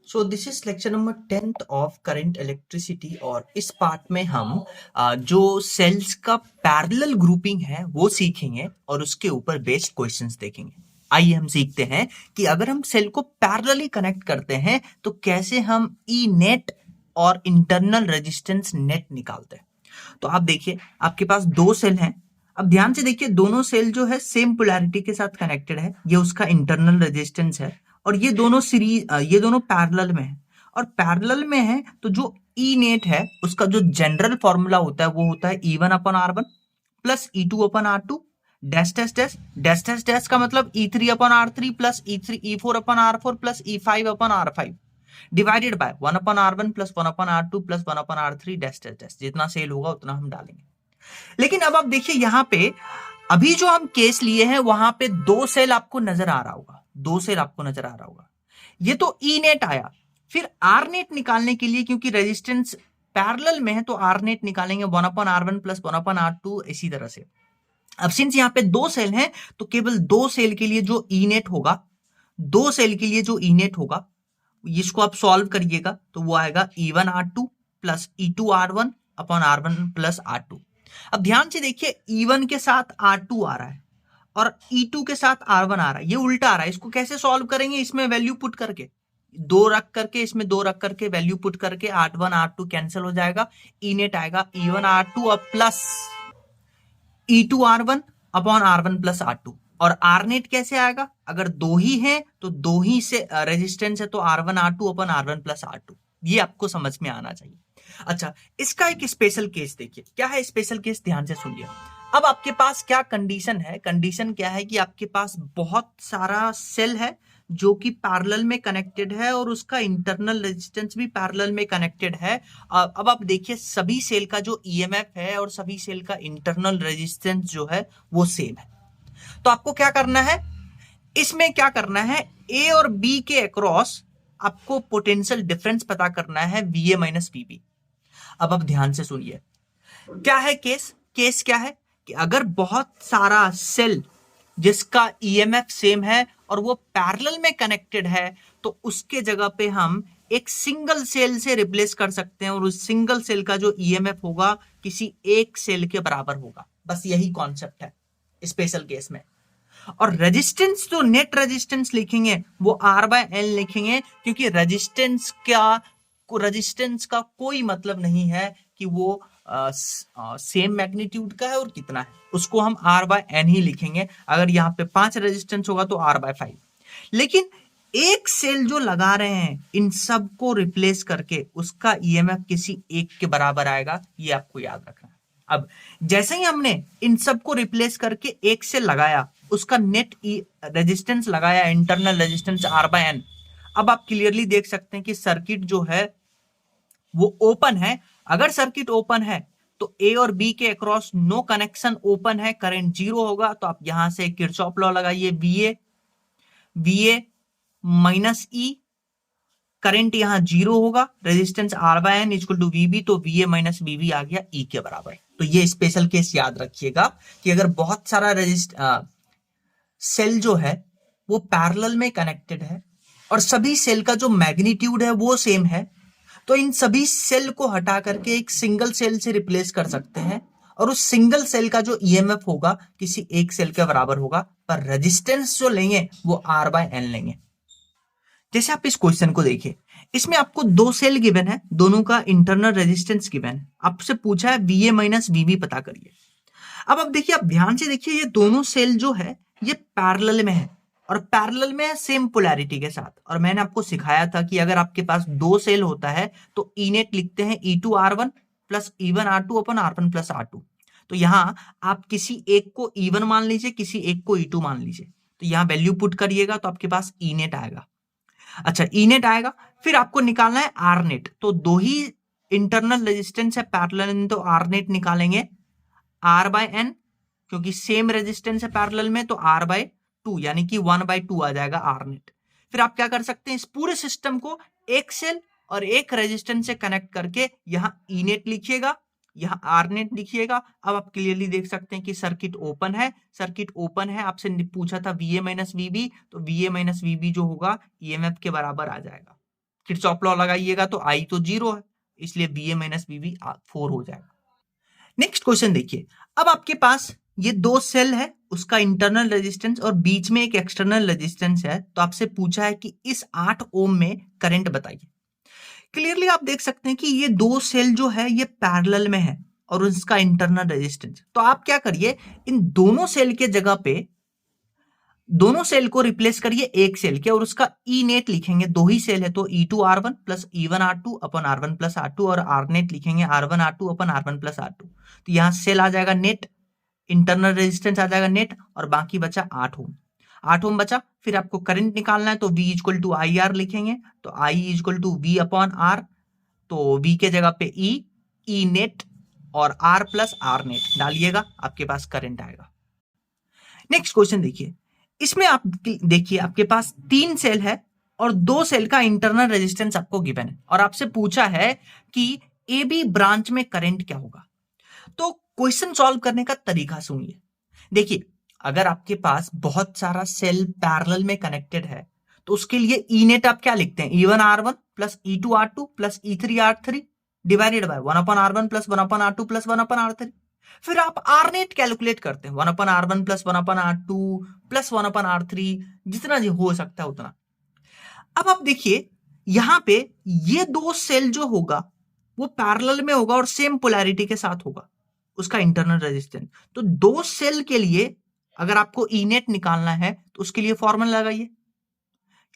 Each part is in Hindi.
So this is lecture number 10th of current electricity और इस पार्ट में हम जो सेल्स का पैरेलल ग्रुपिंग है वो सीखेंगे और उसके ऊपर बेस्ड क्वेश्चंस देखेंगे। आइए हम सीखते हैं कि अगर हम सेल को पैरेलली कनेक्ट करते हैं तो कैसे हम ई नेट और इंटरनल रेजिस्टेंस नेट निकालते हैं। तो आप देखिए आपके पास दो सेल हैं। अब ध्यान से देखिए दोनों सेल जो है सेम पोलैरिटी के साथ कनेक्टेड है, ये उसका इंटरनल रेजिस्टेंस है और ये दोनों पैरेलल में है और पैरेलल में है तो जो ई नेट है उसका जो जनरल फॉर्मूला होता है वो होता है E1 अपन R1 प्लस E2 अपन R2 dash dash dash dash dash dash का मतलब E3 upon R3 plus E4 upon R4 plus E5 upon R5 divided by 1 upon R1 plus 1 upon R2 plus 1 upon R3 dash dash dash. जितना सेल होगा उतना हम डालेंगे। लेकिन अब आप देखिए यहाँ पे अभी जो हम केस लिए हैं वहां पे दो सेल आपको नजर आ रहा होगा, ये तो ई नेट आया। फिर आर नेट निकालने के लिए क्योंकि रेजिस्टेंस पैरेलल में है तो आर नेट निकालेंगे 1 अपन R1 प्लस 1 अपन R2 इसी तरह से। अब सिंस यहाँ पे दो सेल हैं तो केवल दो सेल के लिए जो ई नेट होगा इसको आप सॉल्व करिएगा तो वो आएगा E1 R2 plus E2 R1 अपन R1 प्लस R2। अब ध्यान से देखिए E1 के साथ R2 आ रहा है और E2 के साथ R1 आ रहा है, ये उल्टा आ रहा है। इसको कैसे सॉल्व करेंगे? इसमें वैल्यू पुट करके दो रख करके इसमें दो रख करके वैल्यू पुट करके R1 R2 कैंसिल हो जाएगा, ई नेट आएगा E1 R2 और plus E2 R1 upon R1 plus R2। और आर नेट कैसे आएगा? अगर दो ही है तो दो ही से रेजिस्टेंस है तो R1 R2 upon R1 plus R2। ये आपको समझ में आना चाहिए। अच्छा, इसका एक स्पेशल केस देखिए। क्या है स्पेशल केस? ध्यान से सुनिए। अब आपके पास क्या कंडीशन है? कंडीशन क्या है कि आपके पास बहुत सारा सेल है जो कि पैरेलल में कनेक्टेड है और उसका इंटरनल रेजिस्टेंस भी पैरेलल में कनेक्टेड है। अब आप देखिए सभी सेल का जो ईएमएफ है और सभी सेल का इंटरनल रेजिस्टेंस जो है वो सेम है। तो आपको क्या करना है? इसमें क्या करना है? ए और बी के अक्रॉस आपको पोटेंशियल डिफरेंस पता करना है VA माइनस VB। अब आप ध्यान से सुनिए क्या है केस। केस क्या है कि अगर बहुत सारा सेल जिसका ईएमएफ सेम है और वो पैरेलल में कनेक्टेड है तो उसके जगह पे हम एक सिंगल सेल से रिप्लेस कर सकते हैं और उस सिंगल सेल का जो ईएमएफ होगा किसी एक सेल के बराबर होगा। बस यही कॉन्सेप्ट है स्पेशल केस में। और रेजिस्टेंस जो नेट रेजिस्टेंस लिखेंगे वो R/N लिखेंगे क्योंकि रेजिस्टेंस का कोई मतलब नहीं है कि वो सेम मैग्नीट्यूड का है और कितना है, उसको हम R/N ही लिखेंगे। अगर यहाँ पे 5 रेजिस्टेंस होगा तो R/5। लेकिन एक सेल जो लगा रहे हैं इन सब को रिप्लेस करके उसका ईएमएफ किसी एक के बराबर आएगा, ये आपको याद रखना है। अब जैसे ही हमने इन सब को रिप्लेस करके एक सेल लगाया उसका नेट रेजिस्टेंस लगाया, इंटरनल रेजिस्टेंस R/N। अब आप क्लियरली देख सकते हैं कि सर्किट जो है वो ओपन है। अगर सर्किट ओपन है तो ए और बी के अक्रॉस नो कनेक्शन, ओपन है, करंट 0 होगा। तो आप यहां से किरचॉफ लॉ लगाइए, VA माइनस E, करंट यहां 0 होगा, resistance R/N equal to VB, तो VA माइनस VB आ गया E के बराबर। तो ये स्पेशल केस याद रखिएगा कि अगर बहुत सारा सेल जो है वो पैरेलल में कनेक्टेड है और सभी सेल का जो मैग्नीट्यूड है वो सेम है तो इन सभी सेल को हटा करके एक सिंगल सेल से रिप्लेस कर सकते हैं और उस सिंगल सेल का जो ईएमएफ होगा किसी एक सेल के बराबर होगा, पर रेजिस्टेंस जो लेंगे वो R/N लेंगे। जैसे आप इस क्वेश्चन को देखिए, इसमें आपको दो सेल गिवन है, दोनों का इंटरनल रेजिस्टेंस गिवन है, आपसे पूछा है VA माइनस VB पता करिए। अब आप देखिए, आप ध्यान से देखिए, ये दोनों सेल जो है ये पैरेलल में है और पैरेलल में है सेम पोलैरिटी के साथ। और मैंने आपको सिखाया था कि अगर आपके पास दो सेल होता है तो ई नेट लिखते हैं E2 R1 plus E1 R2 अपन R1 प्लस R2। तो यहां आप किसी एक को E1 मान लीजिए, किसी एक को E2 मान लीजिए, तो यहां वैल्यू पुट करिएगा तो आपके पास ई नेट आएगा। अच्छा, ई नेट आएगा, फिर आपको निकालना है आर नेट। तो दो ही इंटरनल रेजिस्टेंस है पैरेलल में तो आर नेट निकालेंगे R/N, क्योंकि सेम रेजिस्टेंस है पैरेलल में तो R/2 यानी कि 1/2 आ जाएगा आर नेट। फिर आप क्या कर सकते हैं, इस पूरे सिस्टम को एक सेल और एक रेजिस्टेंस से कनेक्ट करके यहां ई नेट लिखिएगा, यहां आर नेट लिखिएगा। अब आप क्लियरली देख सकते हैं कि सर्किट ओपन है। आपसे पूछा था VA माइनस VB, तो VA माइनस VB जो होगा ईएमएफ के बराबर आ जाएगा। किरचॉफ लॉ लगाइएगा तो आई तो 0 है, इसलिए बी ए माइनस बी बी 4 हो जाएगा। नेक्स्ट क्वेश्चन देखिए, अब आपके पास ये दो सेल है, उसका इंटरनल रेजिस्टेंस और बीच में एक एक्सटर्नल रेजिस्टेंस है, तो आपसे पूछा है कि इस 8 ओम में करंट बताइए। क्लियरली आप देख सकते हैं कि ये दो सेल जो है ये पैरेलल में है और उसका इंटरनल रेजिस्टेंस, तो आप क्या करिए, इन दोनों सेल के जगह पे दोनों सेल को रिप्लेस करिए एक सेल के और उसका ई नेट लिखेंगे, दो ही सेल है तो E2R1 प्लस E1R2 अपन R1 प्लस R2 और आर नेट लिखेंगे R1R2 अपन R1 प्लस R2। तो यहां सेल आ जाएगा नेट, इंटरनल रेजिस्टेंस आ जाएगा नेट और बाकी बचा 8 ओम। 8 ओम बचा, फिर आपको करंट निकालना है तो V equal to I R लिखेंगे, तो I equal to V upon R, तो V के जगह पे ई नेट और R प्लस आर नेट डालिएगा, आपके पास करंट आएगा। नेक्स्ट क्वेश्चन देखिए, इसमें आप देखिए आपके पास 3 सेल है और 2 सेल का इंटरनल रेजिस्टेंस आपको गिवन है और आपसे पूछा है कि ए बी ब्रांच में करंट क्या होगा। तो क्वेश्चन सॉल्व करने का तरीका सुनिए। देखिए, अगर आपके पास बहुत सारा सेल पैरेलल में कनेक्टेड है तो उसके लिए ई नेट आप क्या लिखते हैं, E1R1 plus E2R2 plus E3R3 divided by 1/R1 plus 1/R2 plus 1/R3। फिर आप आर नेट कैलकुलेट करते हैं, 1/R1 plus 1/R2 plus 1/R3, जितना हो सकता है उतना। अब आप देखिए यहां पे ये दो सेल जो होगा वो पैरेलल में होगा और सेम पोलैरिटी के साथ होगा उसका इंटरनल रेजिस्टेंस। तो दो सेल के लिए अगर आपको ई नेट निकालना है तो उसके लिए फॉर्मूला लगाइए।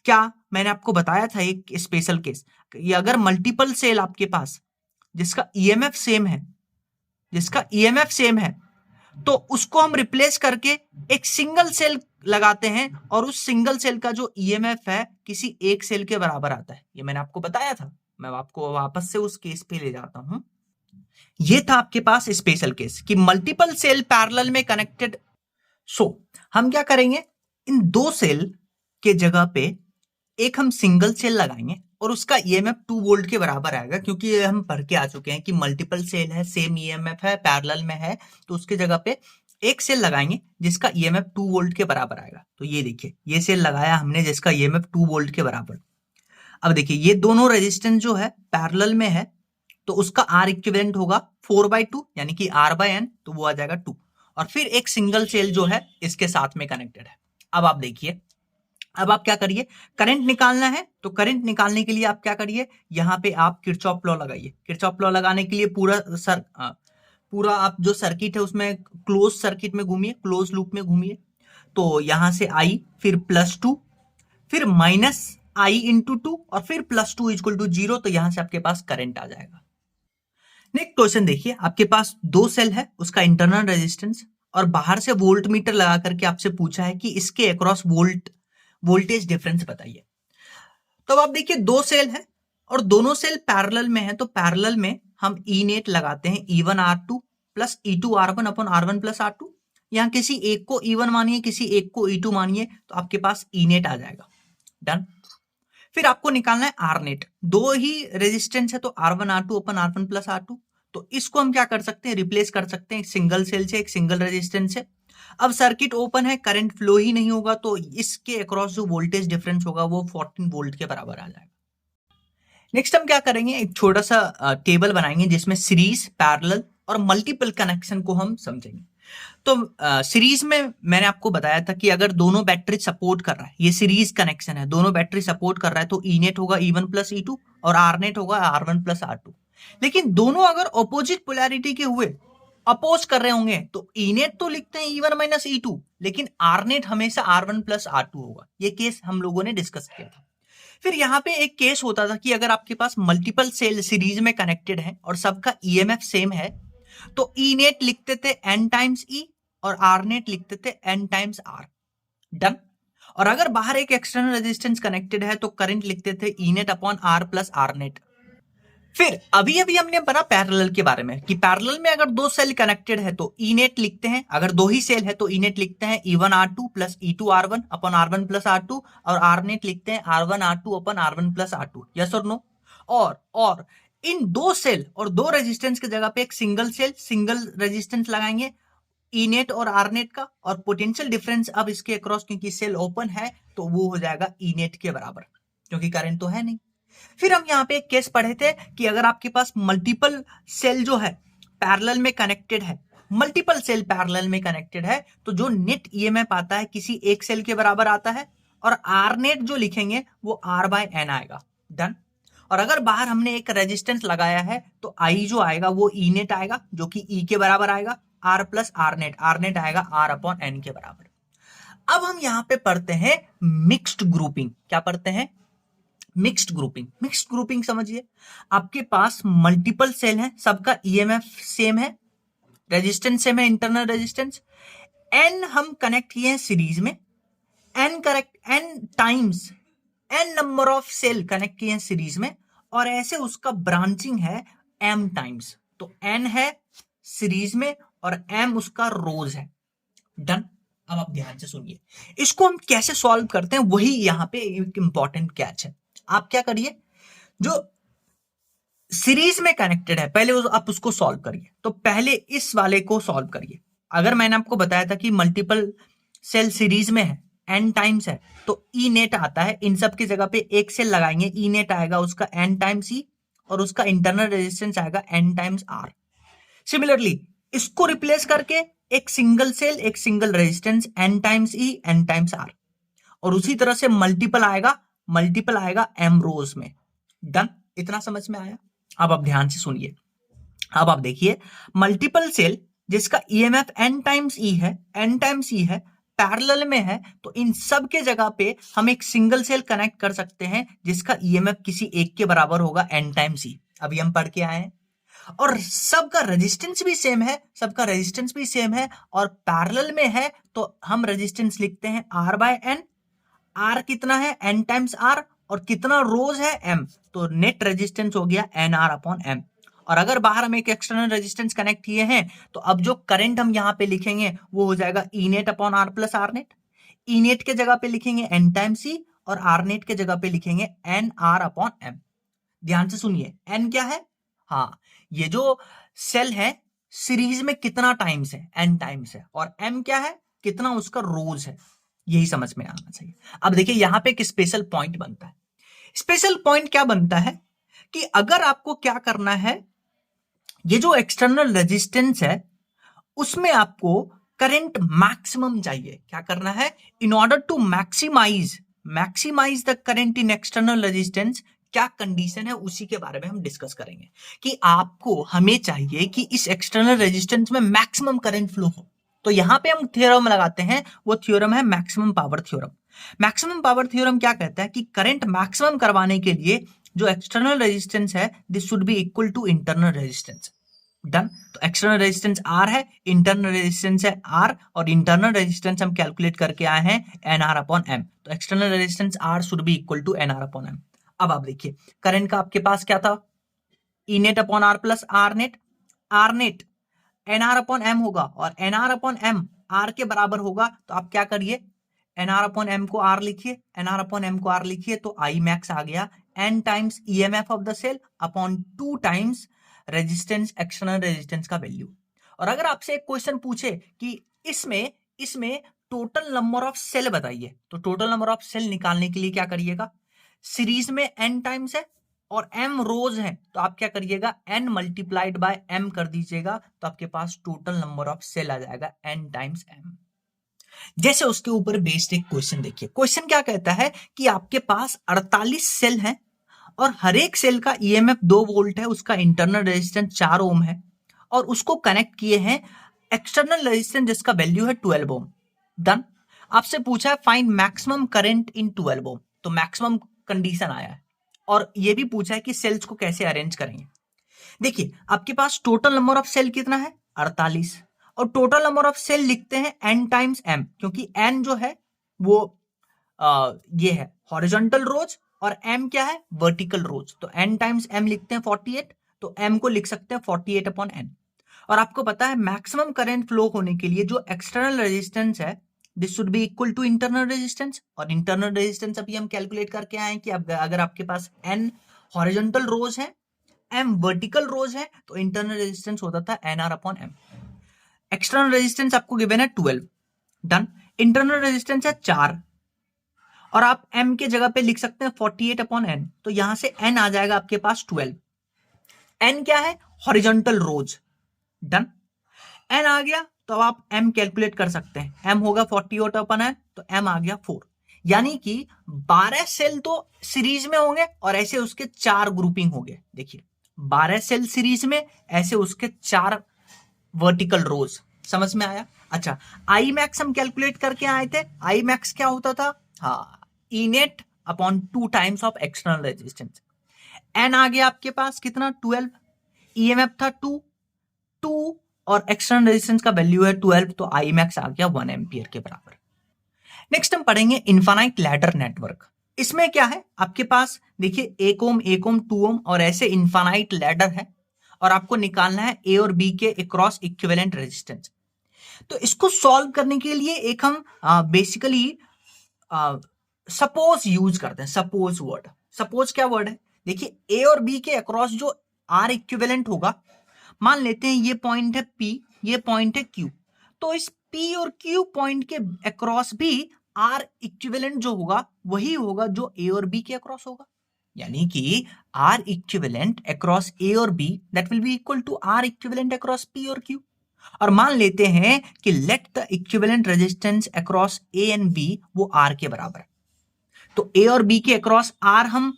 क्या मैंने आपको बताया था एक स्पेशल केस, ये अगर मल्टीपल सेल आपके पास जिसका ईएमएफ सेम है, तो उसको हम रिप्लेस करके एक सिंगल सेल लगाते हैं और उस सिंगल सेल का जो ईएमएफ है किसी एक सेल के बराबर आता है। ये मैंने आपको बताया था, मैं आपको वापस से उस केस पे ले जाता हूं। ये था आपके पास स्पेशल केस कि मल्टीपल सेल पैरेलल में कनेक्टेड। सो हम क्या करेंगे, इन दो सेल के जगह पे एक हम सिंगल सेल लगाएंगे और उसका ईएमएफ 2 वोल्ट के बराबर आएगा, क्योंकि ये हम पढ़ के आ चुके हैं कि मल्टीपल सेल है, सेम ईएमएफ है, पैरेलल में है, तो उसके जगह पे एक सेल लगाएंगे जिसका ईएमएफ 2 वोल्ट के बराबर आएगा। तो ये देखिए, ये सेल लगाया हमने जिसका ईएमएफ 2 वोल्ट के बराबर। अब देखिए ये दोनों रेजिस्टेंस जो है पैरेलल में है तो उसका आर इक्विवेलेंट होगा 4/2 यानी कि R/N, तो वो आ जाएगा 2। और फिर एक सिंगल सेल जो है इसके साथ में कनेक्टेड है। अब आप देखिए, अब आप क्या करिए, करंट निकालना है तो करंट निकालने के लिए आप क्या करिए, यहां पे आप किरचॉफ लॉ लगाइए। किरचॉफ लॉ लगाने के लिए पूरा आप जो सर्किट है उसमें क्लोज सर्किट में घूमिए, क्लोज लूप में घूमिए। तो यहां से I फिर +2 फिर -I इंटू 2 और फिर +2 इक्वल टू 0, तो यहां से आपके पास करंट आ जाएगा। नेक्स्ट क्वेश्चन देखिए, आपके पास दो सेल है, उसका इंटरनल रेजिस्टेंस और बाहर से वोल्ट मीटर लगा करके आपसे पूछा है कि इसके अक्रॉस वोल्टेज डिफरेंस बताइए। तो अब आप देखिए दो सेल है और दोनों सेल पैरेलल में है, तो पैरेलल में हम ई नेट लगाते हैं E1R2 प्लस E2R1 अपन R1 प्लस R2। यहां किसी एक को E1 मानिए, किसी एक को E2 मानिए, तो आपके पास ई नेट आ जाएगा। डन। फिर आपको निकालना है आर नेट, दो ही रेजिस्टेंस है तो R1R2 अपन R1 प्लस R2। तो इसको हम क्या कर सकते हैं, रिप्लेस कर सकते हैं एक सिंगल सेल से, एक सिंगल रेजिस्टेंस से। अब सर्किट ओपन है, करंट फ्लो ही नहीं होगा, तो इसके अक्रॉस जो वोल्टेज डिफरेंस होगा वो 14 वोल्ट के बराबर आ जाएगा। नेक्स्ट हम क्या करेंगे, एक छोटा सा टेबल बनाएंगे जिसमें सीरीज, पैरेलल और मल्टीपल कनेक्शन को हम समझेंगे। तो सीरीज में मैंने आपको बताया था कि अगर दोनों बैटरी सपोर्ट कर रहा है, ये सीरीज कनेक्शन है, दोनों बैटरी सपोर्ट कर रहा है, तो ई नेट होगा E1 प्लस E2 और आर नेट होगा R1 प्लस R2। लेकिन दोनों अगर ऑपोजिट पोलैरिटी के हुए, अपोज कर रहे होंगे, तो ई नेट तो लिखते हैं E1 माइनस E2, लेकिन आर नेट हमेशा R1 प्लस R2 होगा। ये केस हम लोगों ने डिस्कस किया था। फिर यहाँ पे एक केस होता था कि अगर आपके पास मल्टीपल सेल सीरीज में कनेक्टेड है और सबका ईएमएफ सेम है, तो ई नेट लिखते थे n टाइम्स E और आर नेट लिखते थे n टाइम्स R। डन। और अगर बाहर एक एक्सटर्नल रेजिस्टेंस कनेक्टेड है तो करंट लिखते थे E net upon R plus R net. फिर अभी हमने पढ़ा पैरेलल के बारे में कि पैरेलल में अगर दो सेल कनेक्टेड है तो ई नेट लिखते हैं, अगर दो ही सेल है तो ई नेट लिखते हैं E1R2 प्लस E2R1 अपन R1 प्लस R2 और आर नेट लिखते हैं R1R2 अपन R1 प्लस R2। यस और नो। और इन दो सेल और दो रेजिस्टेंस की जगह पे एक सिंगल सेल, सिंगल रेजिस्टेंस लगाएंगे ई नेट और आर नेट का, और पोटेंशियल डिफरेंस अब इसके अक्रॉस क्योंकि सेल ओपन है तो वो हो जाएगा ई नेट के बराबर, क्योंकि करंट तो है नहीं। फिर हम यहाँ पे एक केस पढ़े थे कि अगर आपके पास मल्टीपल सेल जो है पैरेलल में कनेक्टेड है, मल्टीपल सेल पैरेलल में कनेक्टेड है, तो जो नेट ईएमएफ आता है किसी एक सेल के बराबर आता है, और आर नेट जो लिखेंगे वो आर बाय एन आएगा। डन। और अगर बाहर हमने एक रेजिस्टेंस लगाया है तो आई जो आएगा वो ई नेट आएगा, जो कि ई के बराबर आएगा, आर प्लस आर नेट आएगा आर अपॉन एन के बराबर। अब हम यहां पे पढ़ते हैं मिक्स्ड ग्रुपिंग। क्या पढ़ते हैं? Mixed grouping. मिक्स्ड ग्रुपिंग समझिए, आपके पास मल्टीपल सेल है, सबका ईएमएफ सेम है, रेजिस्टेंस सेम है, इंटरनल रेजिस्टेंस, एन हम कनेक्ट किए हैं सीरीज में, N times N number of cell connect किए हैं सीरीज में, और ऐसे उसका ब्रांचिंग है एम टाइम्स। तो एन है सीरीज में और एम उसका रोज है। डन। अब आप ध्यान से सुनिए, इसको हम कैसे सॉल्व करते हैं, वही यहां पे एक इंपॉर्टेंट कैच है। आप क्या करिए, जो सीरीज में कनेक्टेड है पहले आप उसको सॉल्व करिए। तो पहले इस वाले को सॉल्व करिए। अगर मैंने आपको बताया था कि मल्टीपल सेल सीरीज में है, एन टाइम्स है, तो ई नेट आता है, इन सब की जगह पे एक सेल लगाएंगे, ई नेट आएगा उसका एन टाइम्स ई, और उसका इंटरनल रेजिस्टेंस आएगा एन टाइम्स आर। सिमिलरली इसको रिप्लेस करके एक सिंगल सेल, एक single resistance, N times E N times R, और उसी तरह से मल्टीपल आएगा एम रोज में। डन। इतना समझ में आया? अब आप ध्यान से सुनिए। अब आप देखिए, मल्टीपल सेल जिसका ईएमएफ एन टाइम्स ई है, पैरेलल में है, तो इन सब के जगह पे हम एक सिंगल सेल कनेक्ट कर सकते हैं जिसका ईएमएफ किसी एक के बराबर होगा एन टाइम्स ई। अभी हम पढ़ के आए हैं, और सबका रेजिस्टेंस भी सेम है, और पैरेलल में है तो हम रेजिस्टेंस लिखते हैं आर बाय एन। आर कितना है? एन टाइम्स आर, और कितना रोज है? एम। तो नेट रेजिस्टेंस हो गया एन आर अपॉन एम। और अगर बाहर हम एक एक्सटर्नल रेजिस्टेंस कनेक्ट किए हैं तो अब जो करंट हम यहां पे लिखेंगे वो हो जाएगा E net upon R plus R net. E net के जगह पे लिखेंगे एन टाइम सी, और आर नेट के जगह पे लिखेंगे एन आर अपॉन एम। ध्यान से सुनिए, एन क्या है? हाँ, ये जो सेल है सीरीज में कितना टाइम्स है? एन टाइम्स है। और एम क्या है? कितना उसका रोज है। यही समझ में आना चाहिए। अब देखिए, यहां पे एक स्पेशल पॉइंट बनता है। स्पेशल पॉइंट क्या बनता है कि अगर आपको क्या करना है, ये जो एक्सटर्नल रेजिस्टेंस है उसमें आपको करंट मैक्सिमम चाहिए। क्या करना है? In order to maximise the current in external resistance, क्या कंडीशन है उसी के बारे में हम डिस्कस करेंगे कि आपको, हमें चाहिए कि इस एक्सटर्नल रेजिस्टेंस में मैक्सिमम करंट फ्लो हो। तो यहां पे हम थ्योरम लगाते हैं, वो थ्योरम है maximum power theorem. Maximum power theorem क्या कहता है कि करंट मैक्सिमम करवाने के लिए जो एक्सटर्नल रेजिस्टेंस है this should be equal to internal resistance. Done. तो एक्सटर्नल रेजिस्टेंस आर है, इंटरनल रेजिस्टेंस है आर, और इंटरनल रेजिस्टेंस हम कैलकुलेट करके आए हैं एन आर अपॉन एम। तो external resistance R should be equal to N R upon M. अब आप देखिए, करंट का आपके पास क्या था? E net upon R plus R net N R upon M होगा, और N R upon M R के बराबर होगा। तो आप क्या करिए, एन आर अपॉन एम को आर लिखिए, तो आई मैक्स आ गया N times EMF of the cell upon 2 times resistance, external resistance का वैल्यू। और अगर आपसे एक क्वेश्चन पूछे कि इसमें टोटल नंबर ऑफ सेल बताइए, तो टोटल नंबर ऑफ सेल निकालने के लिए क्या करिएगा, सीरीज में एन टाइम्स है और एम रोज है, तो आप क्या करिएगा, एन मल्टीप्लाइड बाय एम कर दीजिएगा, तो आपके पास टोटल नंबर ऑफ सेल आ जाएगा एन टाइम्स एम। जैसे उसके ऊपर बेस्ड एक क्वेश्चन देखिए। क्वेश्चन क्या कहता है कि आपके पास 48 सेल हैं और हर एक सेल का ईएमएफ 2 वोल्ट है, उसका इंटरनल रेजिस्टेंस 4 ओम है, और उसको कनेक्ट किए हैं एक्सटर्नल रेजिस्टेंस जिसका वैल्यू है 12 ओम। डन। आपसे पूछा है फाइंड मैक्सिमम करंट इन 12 ओम, तो मैक्सिमम कंडीशन आया है, और ये भी पूछा है कि सेल्स को कैसे अरेंज करेंगे। देखिए, आपके पास टोटल नंबर ऑफ सेल कितना है? 48, और टोटल नंबर ऑफ सेल लिखते हैं n टाइम्स m, क्योंकि n जो है वो ये है हॉरिजॉन्टल रोज, और m क्या है? वर्टिकल रोज। तो n टाइम्स m लिखते हैं 48, तो m को लिख सकते हैं 48 अपॉन n। और आपको पता है मैक्सिमम करंट फ्लो होने के लिए जो एक्सटर्नल रेजिस्टेंस है this should be equal to internal resistance, और इंटरनल रेजिस्टेंस अभी हम कैलकुलेट करके आए कि अगर आपके पास n हॉरिजॉन्टल रोज है, m वर्टिकल रोज है, तो इंटरनल रेजिस्टेंस होता था nr upon m। External resistance आपको गिवन है 12। डन। इंटरनल रेजिस्टेंस है 4, और आप m के जगह पे लिख सकते हैं 48/n, तो यहां से n आ जाएगा आपके पास 12। n क्या है? हॉरिजॉन्टल रोज। डन। n आ गया तो आप m कैलकुलेट कर सकते हैं। m होगा 48/n, तो m आ गया 4। यानी कि 12 सेल तो सीरीज में होंगे और ऐसे उसके 4 ग्रुपिंग होंगे। देखिए 12 सेल सीरीज में, ऐसे उसके 4 वर्टिकल रोज। समझ में आया? अच्छा, आई मैक्स हम कैलकुलेट करके आए थे। आई मैक्स क्या होता था? हाँ, E net upon 2 times of external resistance. N आ गया आपके पास कितना? 12। ईएमएफ था 2 और एक्सटर्नल रेजिस्टेंस का वैल्यू है 12, तो आई मैक्स आ गया 1 एम्पियर के बराबर। नेक्स्ट हम पढ़ेंगे इनफाइनाइट लैडर नेटवर्क। इसमें क्या है आपके पास? देखिए 1 ओम, 1 ओम, 2 ओम और ऐसे इनफाइनाइट लैडर है, और आपको निकालना है ए और बी के अक्रॉस इक्विवेलेंट रेजिस्टेंस। तो इसको सॉल्व करने के लिए एक हम बेसिकली सपोज यूज करते हैं। सपोज वर्ड, सपोज क्या वर्ड है? देखिए ए और बी के अक्रॉस जो आर इक्विवेलेंट होगा, मान लेते हैं ये पॉइंट है P, ये पॉइंट है Q, तो इस P और Q पॉइंट के अक्रॉस भी आर इक्विवेलेंट जो होगा वही होगा जो ए और बी के अक्रॉस होगा। यानी कि आर इक्विवेलेंट अक्रॉस ए और B that will be equal to R equivalent across P और Q। और मान लेते हैं कि let the equivalent resistance across A and B वो आर के बराबर है। तो ए और बी के अक्रॉस आर हम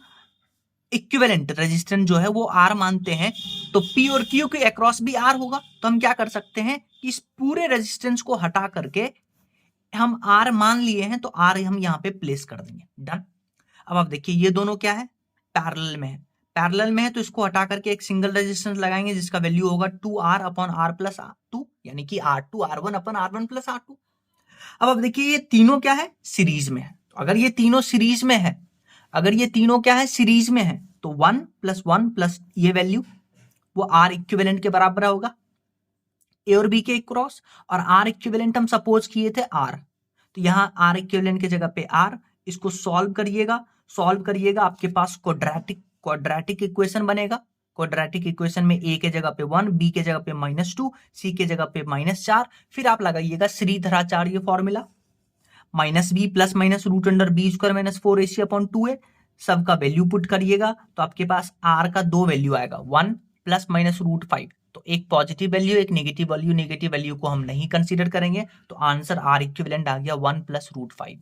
इक्विवेलेंट रेजिस्टेंस जो है वो आर मानते हैं, तो पी और क्यू के अक्रॉस भी आर होगा। तो हम क्या कर सकते हैं कि इस पूरे रेजिस्टेंस को हटा करके हम आर मान लिए हैं, तो आर हम यहां पे प्लेस कर देंगे। डन। अब आप देखिए ये दोनों क्या है? पैरेलल में है। पैरेलल में है तो इसको हटा करके एक सिंगल रेजिस्टेंस लगाएंगे जिसका वैल्यू होगा 2R upon R plus R2, यानी कि R2 R1 upon R1 plus R2। अब आप देखिए ये तीनों क्या है? सीरीज में है। अगर ये तीनों सीरीज में है, अगर ये तीनों क्या है? सीरीज में है, तो 1 प्लस ये वैल्यू वो R इक्विवेलेंट के बराबर होगा ए और बी के क्रॉस। और R इक्विवेलेंट हम सपोज किए थे R, तो यहां R इक्विवेलेंट की जगह पे R। इसको सॉल्व करिएगा आपके पास क्वाड्रेटिक इक्वेशन बनेगा। क्वाड्रेटिक इक्वेशन में a के जगह पे 1, b के जगह पे -2, c के जगह पे -4। फिर आप लगाइएगा Shridharacharya formula, -b plus minus root under B square minus 4ac upon 2a। सबका वैल्यू पुट करिएगा तो आपके पास r का 2 वैल्यू आएगा, 1 प्लस माइनस रूट 5। तो एक पॉजिटिव वैल्यू, एक नेगेटिव वैल्यू। नेगेटिव वैल्यू को हम नहीं कंसीडर करेंगे, तो आंसर आर इक्विवेलेंट आ गया 1 प्लस रूट 5।